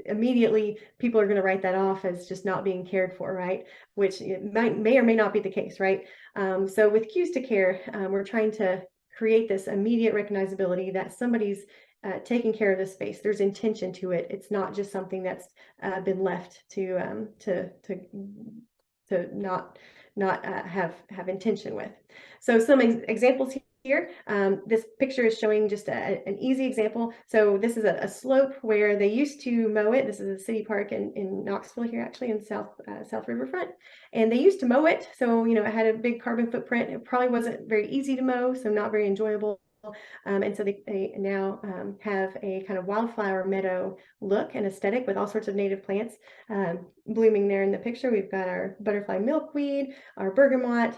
immediately people are going to write that off as just not being cared for, right? Which it may or may not be the case, right? So with cues to care, we're trying to create this immediate recognizability that somebody's taking care of this space. There's intention to it. It's not just something that's been left to not have intention with. So some examples here. This picture is showing just an easy example. So this is a slope where they used to mow it. This is a city park in Knoxville here, actually in South Riverfront. And they used to mow it. So, it had a big carbon footprint. It probably wasn't very easy to mow, so not very enjoyable. And so they now have a kind of wildflower meadow look and aesthetic with all sorts of native plants blooming there in the picture. We've got our butterfly milkweed, our bergamot,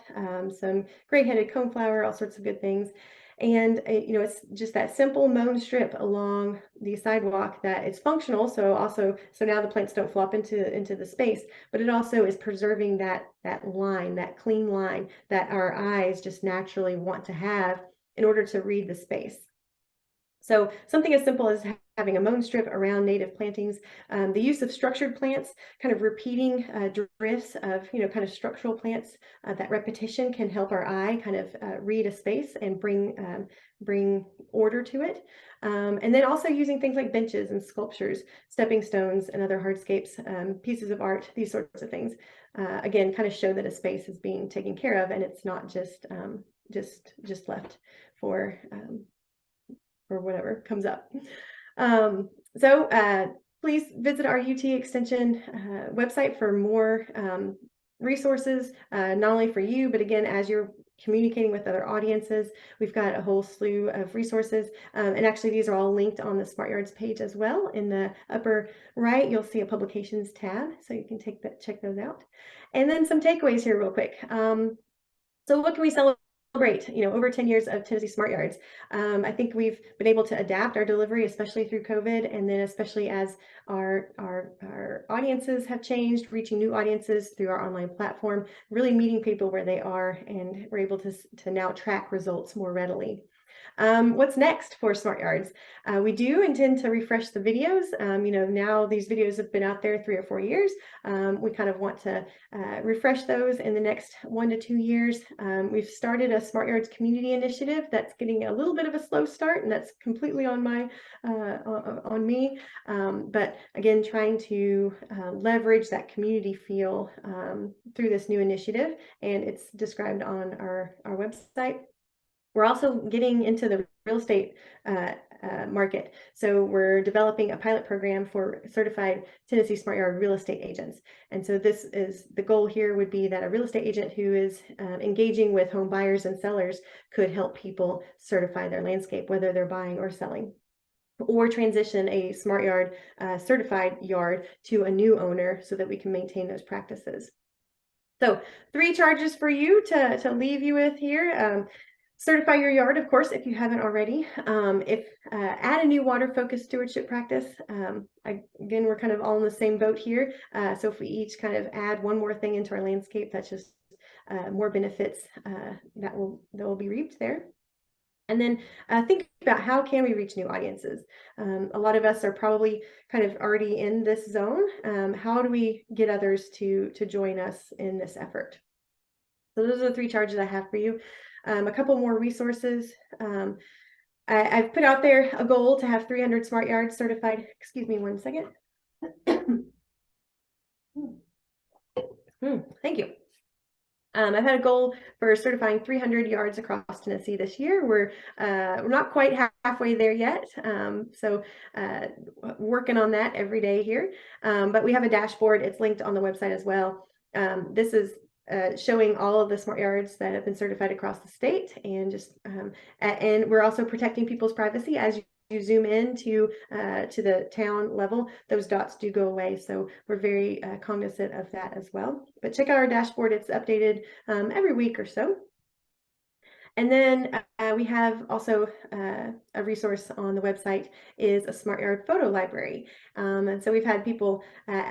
some gray-headed coneflower, all sorts of good things. And it's just that simple mown strip along the sidewalk that is functional. So now the plants don't flop into the space, but it also is preserving that line, that clean line that our eyes just naturally want to have in order to read the space. So something as simple as having a mown strip around native plantings, the use of structured plants, kind of repeating drifts of, kind of structural plants, that repetition can help our eye kind of read a space and bring order to it. And then also using things like benches and sculptures, stepping stones and other hardscapes, pieces of art, these sorts of things, again, kind of show that a space is being taken care of and it's not just left for whatever comes up. So please visit our UT Extension website for more resources, not only for you, but again, as you're communicating with other audiences, we've got a whole slew of resources. And actually, these are all linked on the Smart Yards page as well. In the upper right, you'll see a publications tab, so you can check those out. And then some takeaways here real quick. So what can we celebrate? Over 10 years of Tennessee Smart Yards. I think we've been able to adapt our delivery, especially through COVID, and then especially as our audiences have changed, reaching new audiences through our online platform, really meeting people where they are, and we're able to now track results more readily. What's next for Smart Yards? We do intend to refresh the videos. Now these videos have been out there 3 or 4 years. We kind of want to refresh those in the next 1 to 2 years. We've started a Smart Yards community initiative that's getting a little bit of a slow start, and that's completely on me. But again, trying to leverage that community feel through this new initiative, and it's described on our website. We're also getting into the real estate market. So we're developing a pilot program for certified Tennessee Smart Yard real estate agents. And so this is the goal here would be that a real estate agent who is engaging with home buyers and sellers could help people certify their landscape, whether they're buying or selling, or transition a Smart Yard certified yard to a new owner so that we can maintain those practices. So 3 charges for you to leave you with here. Certify your yard, of course, if you haven't already. Add a new water-focused stewardship practice. Again, we're kind of all in the same boat here. So if we each kind of add one more thing into our landscape, that's just more benefits that will be reaped there. And then think about how can we reach new audiences. A lot of us are probably kind of already in this zone. How do we get others to join us in this effort? So those are the 3 charges I have for you. A couple more resources. I've put out there a goal to have 300 Smart Yards certified. Excuse me 1 second. Thank you. I've had a goal for certifying 300 yards across Tennessee this year. We're not quite halfway there yet, so working on that every day here. But we have a dashboard. It's linked on the website as well. This is showing all of the Smart Yards that have been certified across the state, and and we're also protecting people's privacy. As you zoom in to the town level, those dots do go away, so we're very cognizant of that as well. But check out our dashboard. It's updated every week or so. And then we have also a resource on the website is a Smart Yard photo library. And so we've had people,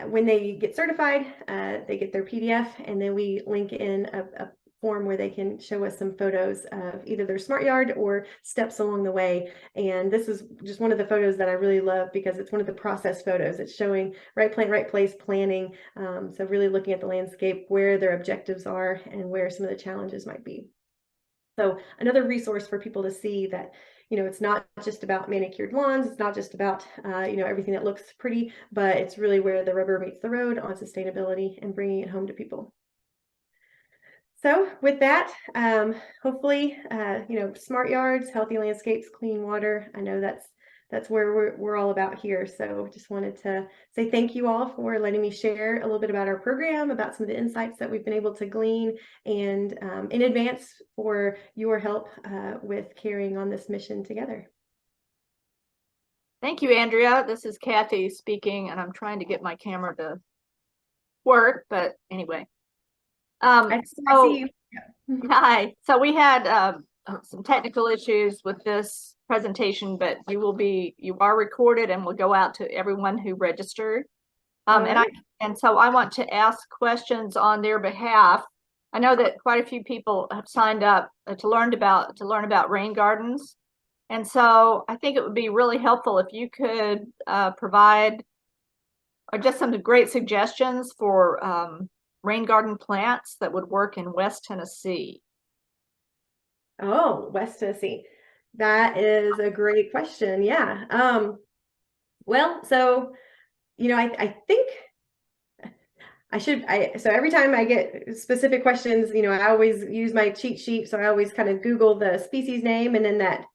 when they get certified, they get their PDF, and then we link in a form where they can show us some photos of either their Smart Yard or steps along the way. And this is just one of the photos that I really love because it's one of the process photos. It's showing right plant, right place planning. So really looking at the landscape, where their objectives are and where some of the challenges might be. So another resource for people to see that, it's not just about manicured lawns. It's not just about, everything that looks pretty, but it's really where the rubber meets the road on sustainability and bringing it home to people. So with that, hopefully, Smart Yards, healthy landscapes, clean water. I know that's where we're all about here. So just wanted to say thank you all for letting me share a little bit about our program, about some of the insights that we've been able to glean, and in advance for your help with carrying on this mission together. Thank you, Andrea. This is Kathy speaking, and I'm trying to get my camera to work, but anyway. I see you. Hi. So we had some technical issues with this presentation, but you are recorded and will go out to everyone who registered. And so I want to ask questions on their behalf. I know that quite a few people have signed up to learn about rain gardens. And so I think it would be really helpful if you could provide just some great suggestions for rain garden plants that would work in West Tennessee. Oh, West Tennessee. That is a great question. Yeah. Well, so, I think so every time I get specific questions, I always use my cheat sheet. So I always kind of Google the species name and then that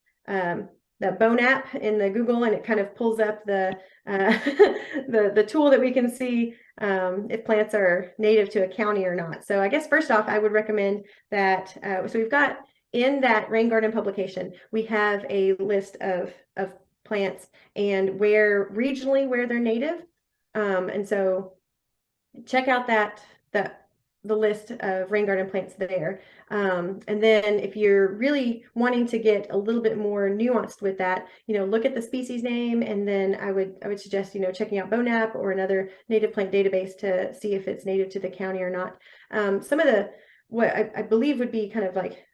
Bone app in the Google, and it kind of pulls up the the tool that we can see if plants are native to a county or not. So I guess first off, I would recommend that. So we've got in that rain garden publication, we have a list of plants and regionally where they're native. And so check out the list of rain garden plants there. And then if you're really wanting to get a little bit more nuanced with that, look at the species name, and then I would suggest, checking out Bone app or another native plant database to see if it's native to the county or not. Some of what I believe would be kind of like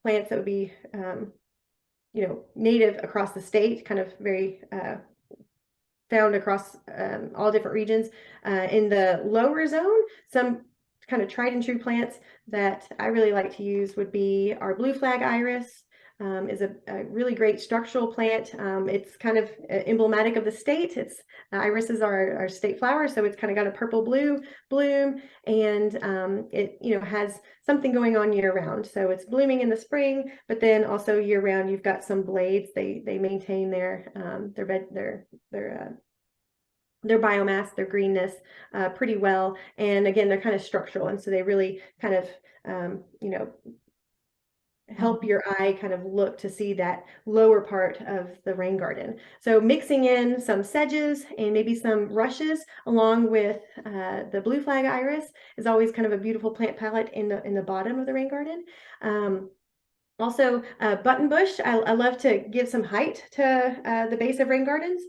plants that would be native across the state, kind of very found across all different regions. In the lower zone, some kind of tried and true plants that I really like to use would be our blue flag iris. Is a really great structural plant. It's kind of emblematic of the state. Iris is our state flower, so it's kind of got a purple blue bloom, and it has something going on year round. So it's blooming in the spring, but then also year round you've got some blades. They maintain their biomass, their greenness pretty well, and again they're kind of structural, and so they really kind of help your eye kind of look to see that lower part of the rain garden. So mixing in some sedges and maybe some rushes along with the blue flag iris is always kind of a beautiful plant palette in the bottom of the rain garden. Also, buttonbush, I love to give some height to the base of rain gardens.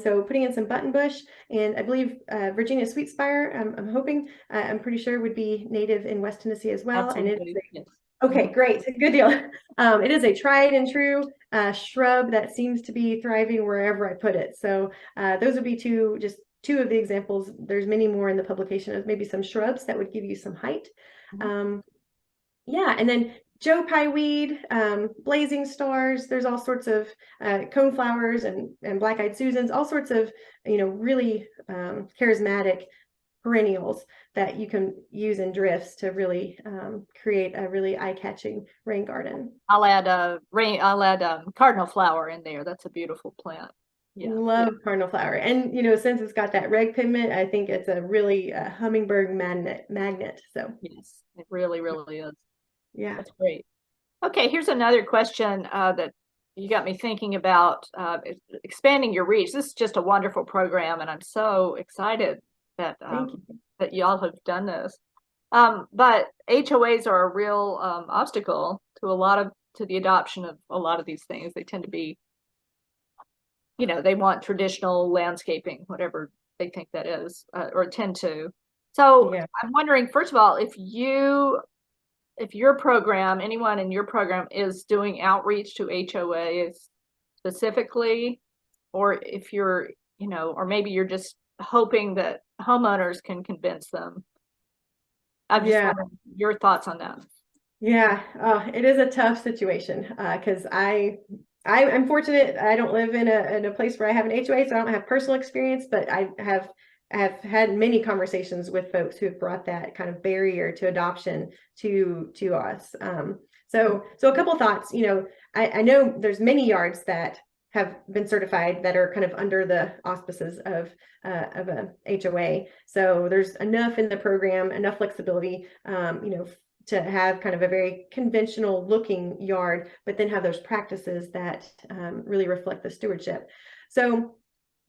So putting in some buttonbush, and I believe Virginia sweetspire, I'm pretty sure would be native in West Tennessee as well. Absolutely. And okay, great, good deal. It is a tried and true shrub that seems to be thriving wherever I put it. So those would be two of the examples. There's many more in the publication of maybe some shrubs that would give you some height. Yeah, and then Joe Pye weed, blazing stars. There's all sorts of coneflowers and black-eyed Susans, all sorts of really charismatic perennials that you can use in drifts to really create a really eye-catching rain garden. I'll add cardinal flower in there. That's a beautiful plant. Yeah. Love cardinal flower, and since it's got that red pigment, I think it's a really hummingbird magnet. So yes, it really is. Yeah, that's great. Okay, here's another question that you got me thinking about expanding your reach. This is just a wonderful program, and I'm so excited that that y'all have done this. But HOAs are a real obstacle to the adoption of a lot of these things. They tend to be, they want traditional landscaping, whatever they think that is, or tend to. So yeah. I'm wondering, first of all, if your program, anyone in your program is doing outreach to HOAs specifically, or if you're, or maybe you're just hoping that homeowners can convince them. I'm just wondering your thoughts on that. Yeah, it is a tough situation because I'm fortunate. I don't live in a place where I have an HOA, so I don't have personal experience, but I have had many conversations with folks who have brought that kind of barrier to adoption to us. So a couple thoughts. I know there's many yards that have been certified that are kind of under the auspices of a HOA. So there's enough in the program, enough flexibility, to have kind of a very conventional looking yard, but then have those practices that really reflect the stewardship. So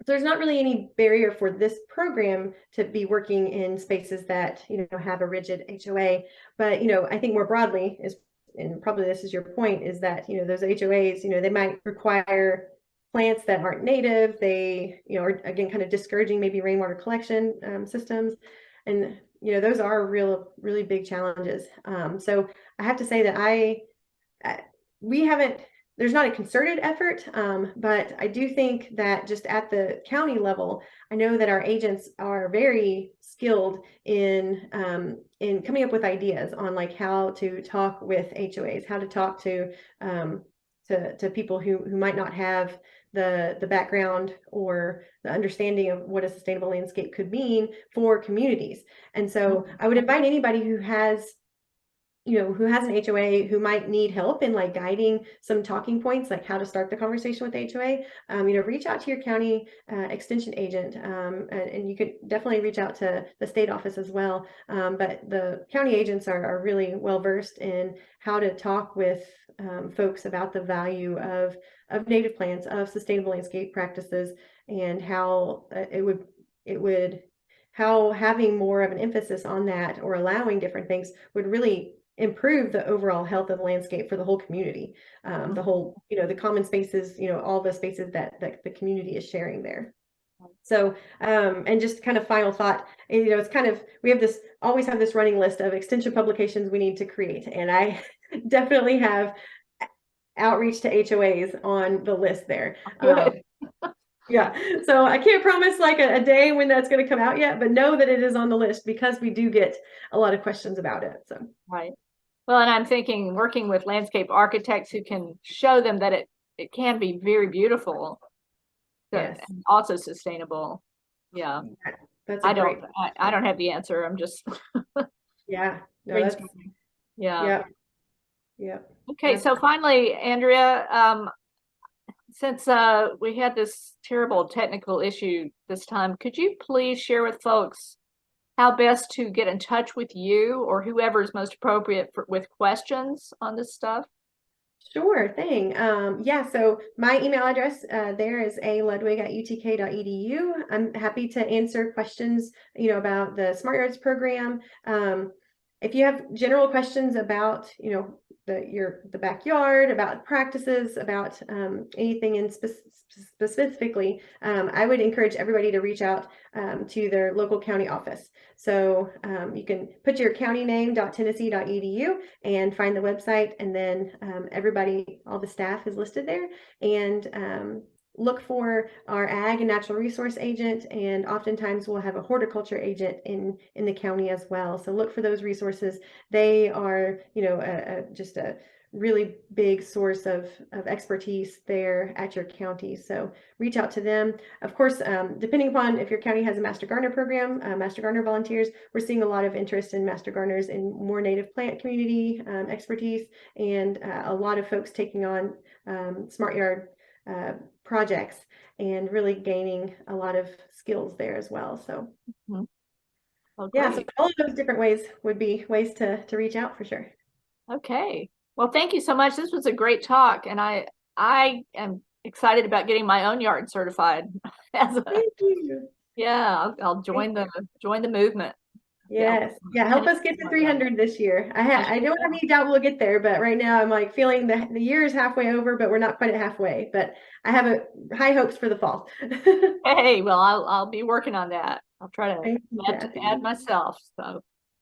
there's not really any barrier for this program to be working in spaces that, have a rigid HOA. But, I think more broadly and probably this is your point, is that, those HOAs, they might require plants that aren't native. They, are again, kind of discouraging maybe rainwater collection systems. And, those are really big challenges. So I have to say that there's not a concerted effort, but I do think that just at the county level, I know that our agents are very skilled in coming up with ideas on like how to talk with HOAs, how to talk to people who might not have the background or the understanding of what a sustainable landscape could mean for communities. And so I would invite anybody who has an HOA who might need help in like guiding some talking points, like how to start the conversation with HOA, reach out to your county extension agent, and you could definitely reach out to the state office as well. But the county agents are really well versed in how to talk with folks about the value of native plants, of sustainable landscape practices, and how how having more of an emphasis on that or allowing different things would really improve the overall health of the landscape for the whole community, the whole, the common spaces, all the spaces that the community is sharing there. So, and just kind of final thought, it's kind of, we always have this running list of extension publications we need to create. And I definitely have outreach to HOAs on the list there. Good. Yeah, so I can't promise like a day when that's going to come out yet, but know that it is on the list because we do get a lot of questions about it. So Right. Well, and I'm thinking working with landscape architects who can show them that it can be very beautiful, yes, and also sustainable. Yeah, that's a great. I don't have the answer. I'm just Yeah, no, that's brainstorming. Yeah. yeah, yeah. Okay, so finally, Andrea, since we had this terrible technical issue this time, could you please share with folks how best to get in touch with you or whoever is most appropriate with questions on this stuff? Sure thing. Yeah, so my email address there is aludwig@utk.edu. I'm happy to answer questions, about the Smart Yards program. If you have general questions about, the backyard, about practices, about anything in specifically, I would encourage everybody to reach out to their local county office. So you can put your county name.tennessee.edu and find the website, and then all the staff is listed there, and look for our ag and natural resource agent, and oftentimes we'll have a horticulture agent in the county as well. So look for those resources. They are, just a really big source of expertise there at your county. So reach out to them. Of course, depending upon if your county has a Master Gardener program, Master Gardener volunteers, we're seeing a lot of interest in Master Gardeners in more native plant community expertise, and a lot of folks taking on Smart Yard projects and really gaining a lot of skills there as well. So Oh, yeah, so great. all of those different ways would be ways to reach out for sure. Okay. Well, thank you so much. This was a great talk, and I am excited about getting my own yard certified. Thank you. Yeah, I'll join the movement. Yes. Yeah, help us get to 300 this year. I don't have any doubt we'll get there, but right now I'm like feeling the year is halfway over, but we're not quite at halfway. But I have high hopes for the fall. Hey, well, I'll be working on that. I'll try to add myself. So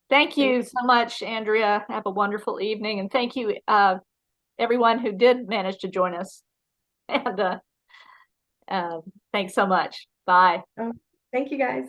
thank you so much, Andrea. Have a wonderful evening, and thank you everyone who did manage to join us. And thanks so much. Bye. Oh, thank you guys.